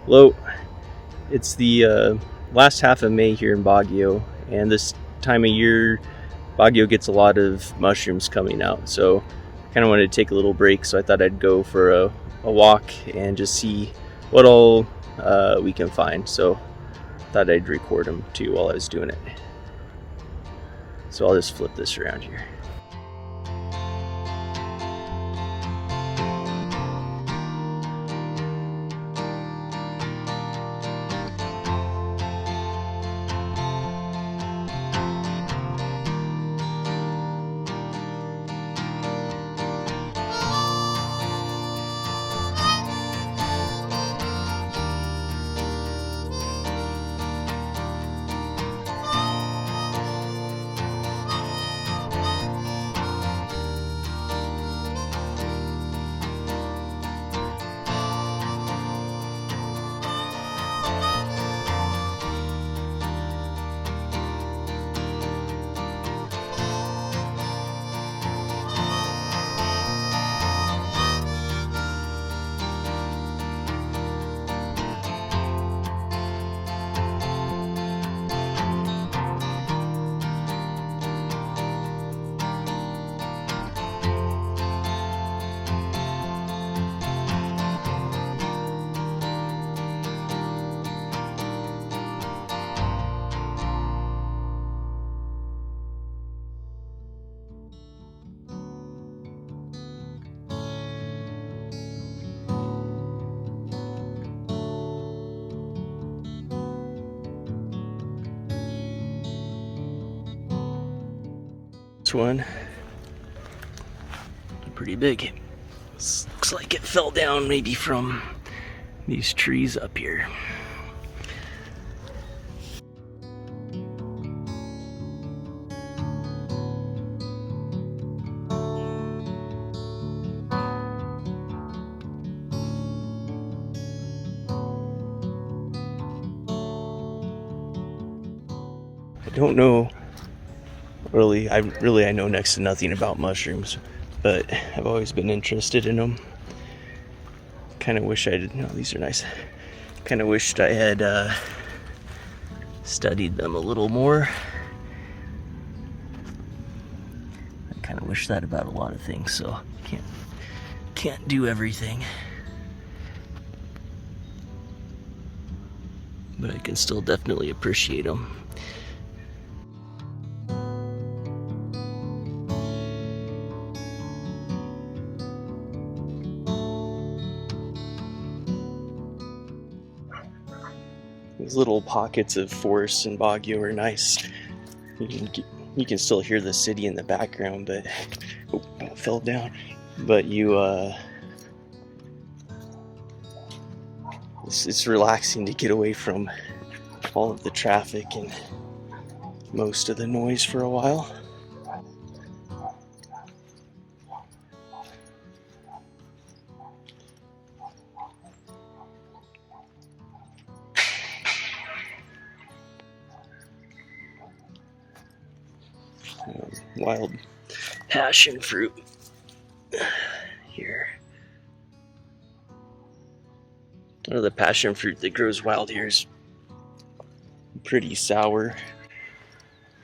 Hello, it's the last half of May here in Baguio, and this time of year, Baguio gets a lot of mushrooms coming out. So I kind of wanted to take a little break, so I thought I'd go for a walk and just see what all we can find. So I thought I'd record them too while I was doing it. So I'll just flip this around here. This one, pretty big. This looks like it fell down maybe from these trees up here. I don't know I know next to nothing about mushrooms, but I've always been interested in them. Kind of wish I did. No, these are nice. Kind of wished I had studied them a little more. I kind of wish that about a lot of things, so can't do everything. But I can still definitely appreciate them. These little pockets of forest in Baguio are nice. You can still hear the city in the background, but it fell down. But it's relaxing to get away from all of the traffic and most of the noise for a while. Wild passion fruit here. The passion fruit that grows wild here is pretty sour,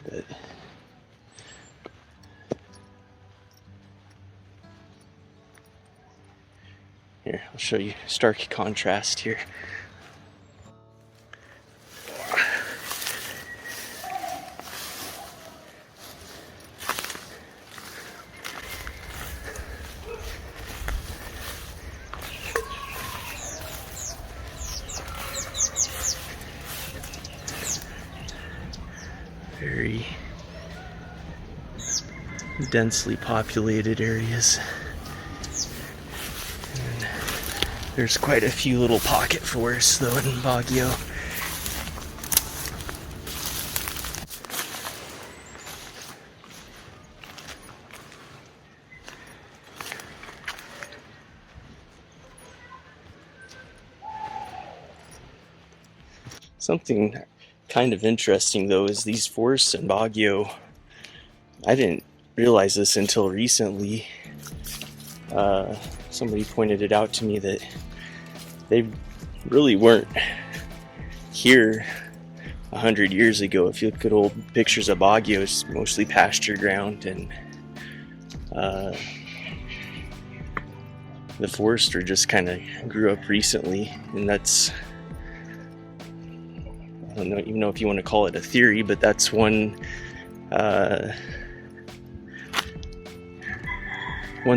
but here, I'll show you stark contrast here. Very densely populated areas. And there's quite a few little pocket forests though in Baguio. Something kind of interesting though is these forests in Baguio. I didn't realize this until recently. Somebody pointed it out to me that they've really weren't here 100 years ago. If you look at old pictures of Baguio, it's mostly pasture ground, and the forester just kind of grew up recently, and that's, I don't even know if you want to call it a theory, but that's one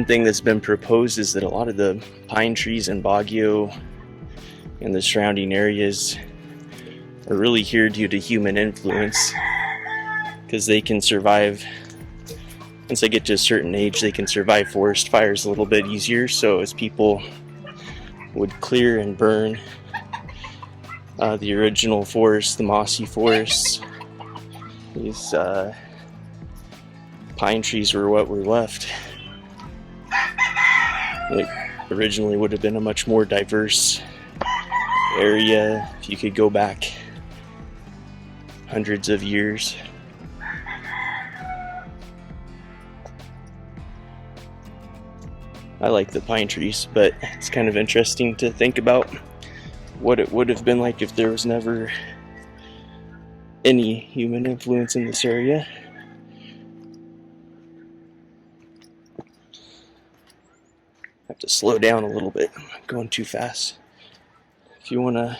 thing that's been proposed, is that a lot of the pine trees in Baguio and the surrounding areas are really here due to human influence, because they can survive, once they get to a certain age, they can survive forest fires a little bit easier. So as people would clear and burn the original forest, the mossy forests, these pine trees were what were left. It originally would have been a much more diverse area if you could go back hundreds of years. I like the pine trees, but it's kind of interesting to think about what it would have been like if there was never any human influence in this area. I have to slow down a little bit. I'm going too fast. If you wanna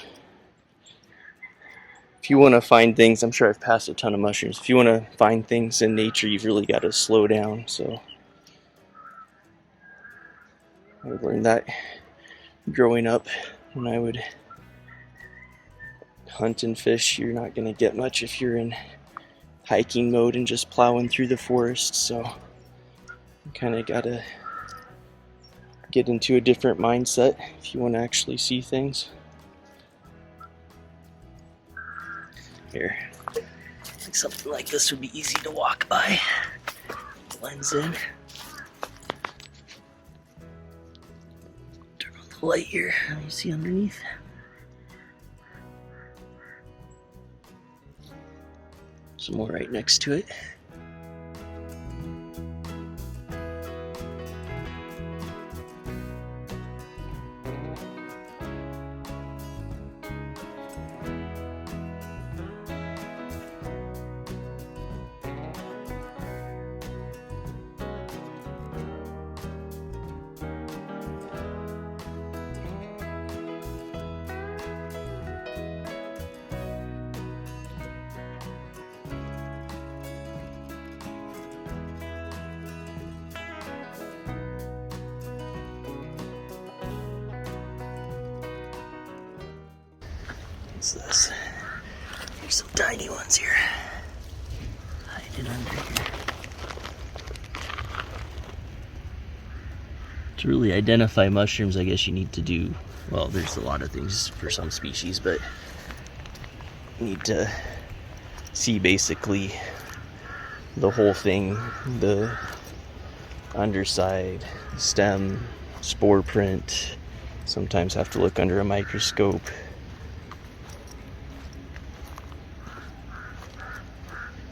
find things, I'm sure I've passed a ton of mushrooms. If you wanna find things in nature, you've really got to slow down. So I learned that growing up. When I would hunt and fish, you're not gonna get much if you're in hiking mode and just plowing through the forest. So you kind of gotta get into a different mindset if you want to actually see things. Here, like something like this would be easy to walk by. Blends in. Turn on the light here. You see underneath. Some more right next to it. What's this? There's some tiny ones here. Hiding under here. To really identify mushrooms, I guess you need to do, well, there's a lot of things for some species, but you need to see basically the whole thing, the underside, stem, spore print. Sometimes have to look under a microscope.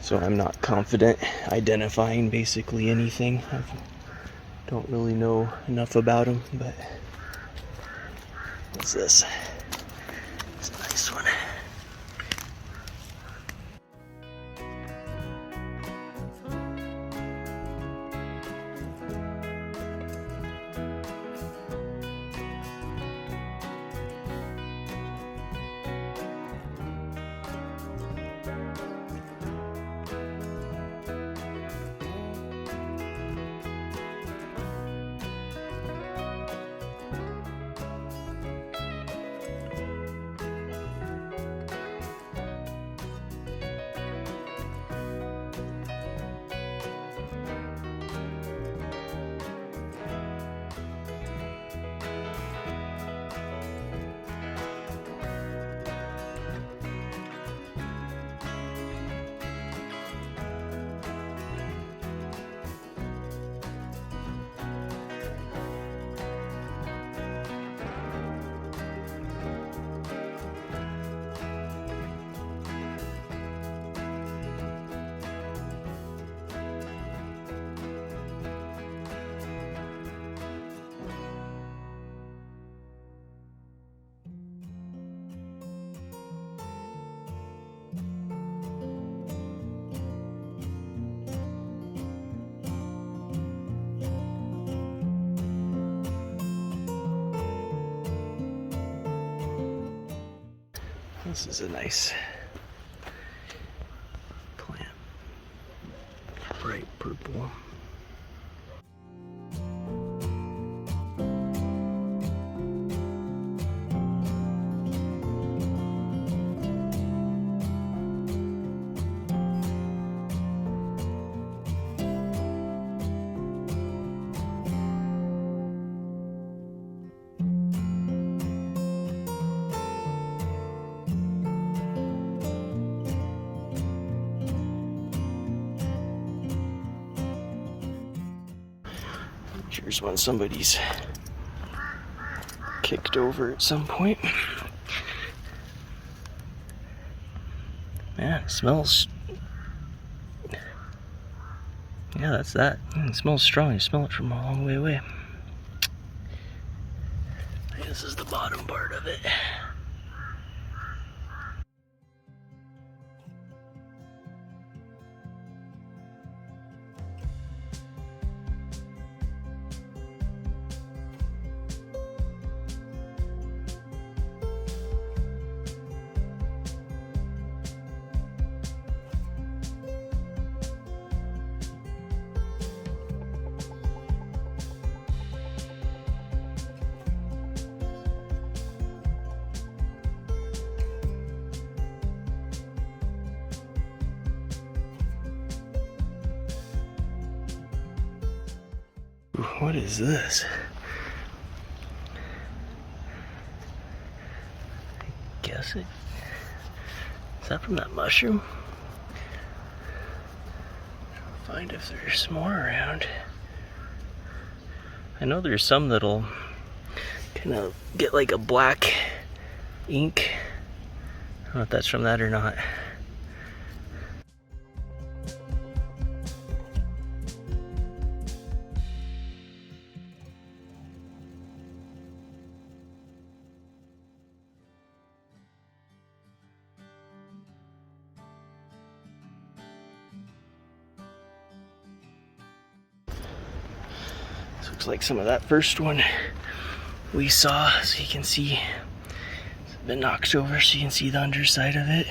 So I'm not confident identifying basically anything. I don't really know enough about them, but what's this? It's a nice one. This is a nice plant. Bright purple. Here's one somebody's kicked over at some point. Man, it smells. Yeah, that's that. It smells strong. You smell it from a long way away. This is the bottom part of it. What is this? I guess it. Is that from that mushroom? Find if there's more around. I know there's some that'll kind of get like a black ink. I don't know if that's from that or not. Looks like some of that first one we saw, so you can see it's been knocked over, so you can see the underside of it.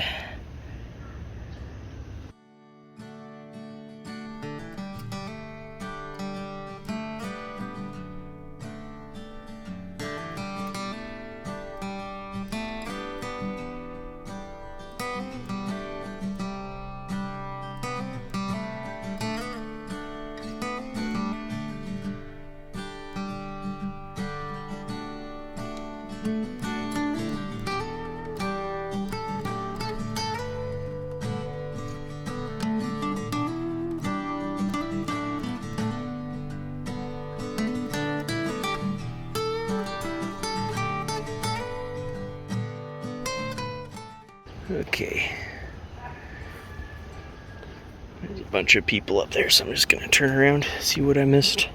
Okay. There's a bunch of people up there, so I'm just gonna turn around, see what I missed.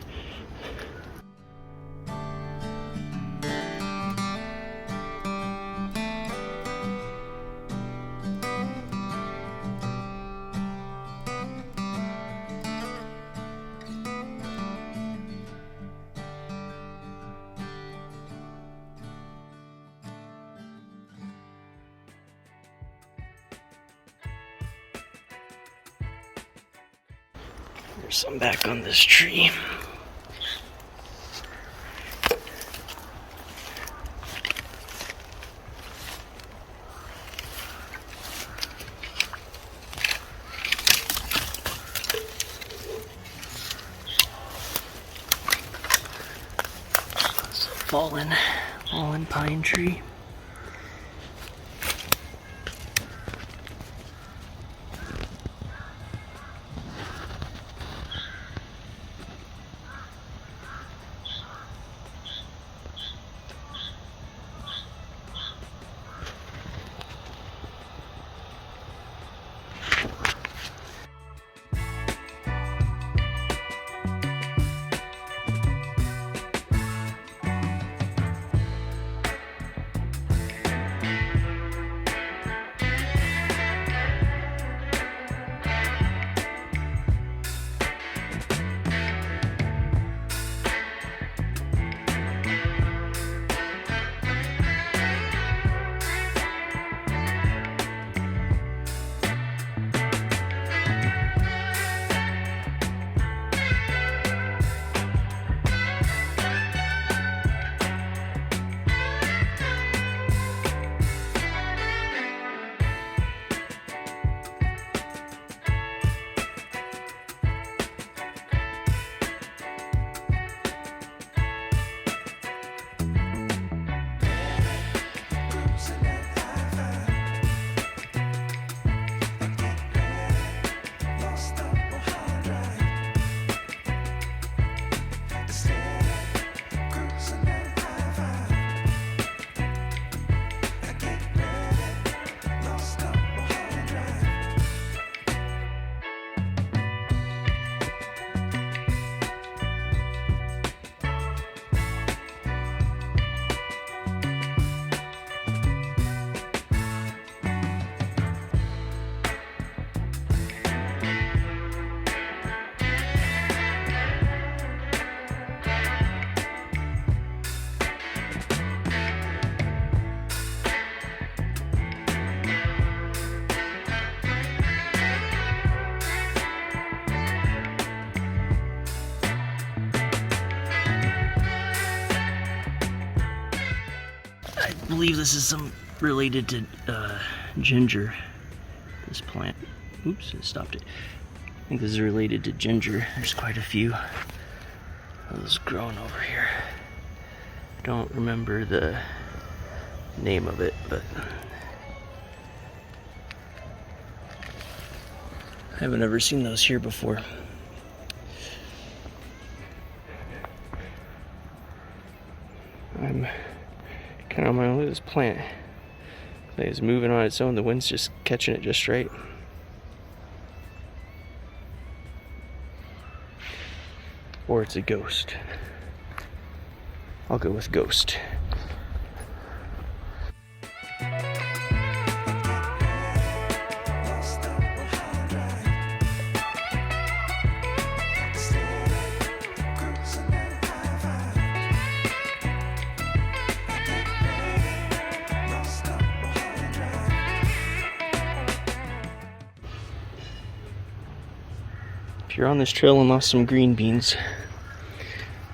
There's some back on this tree. It's a fallen pine tree. believe this is some related to ginger, this plant. Oops, it stopped it. I think this is related to ginger. There's quite a few of those growing over here. I don't remember the name of it, but I haven't ever seen those here before. I'm kind of on my own. Look at this plant. It's moving on its own. The wind's just catching it just right. Or it's a ghost. I'll go with ghost. If you're on this trail and lost some green beans,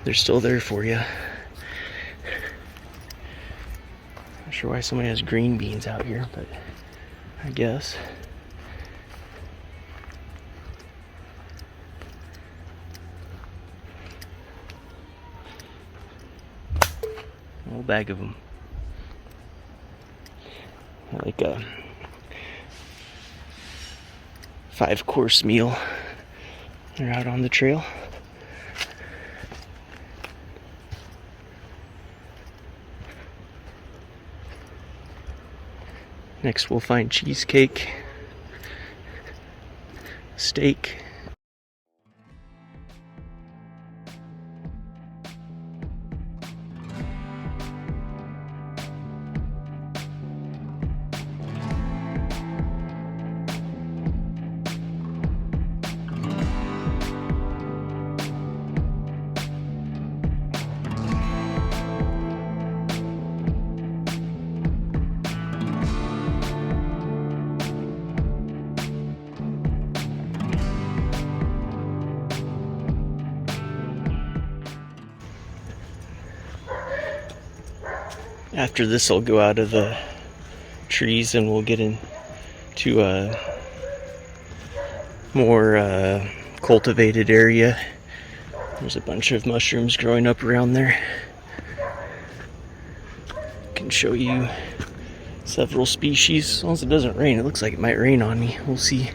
they're still there for you. Not sure why somebody has green beans out here, but I guess. A whole bag of them. Like a 5-course meal. They're out on the trail. Next we'll find cheesecake, steak. After this, I'll go out of the trees and we'll get into a more cultivated area. There's a bunch of mushrooms growing up around there. I can show you several species. As long as it doesn't rain, it looks like it might rain on me. We'll see.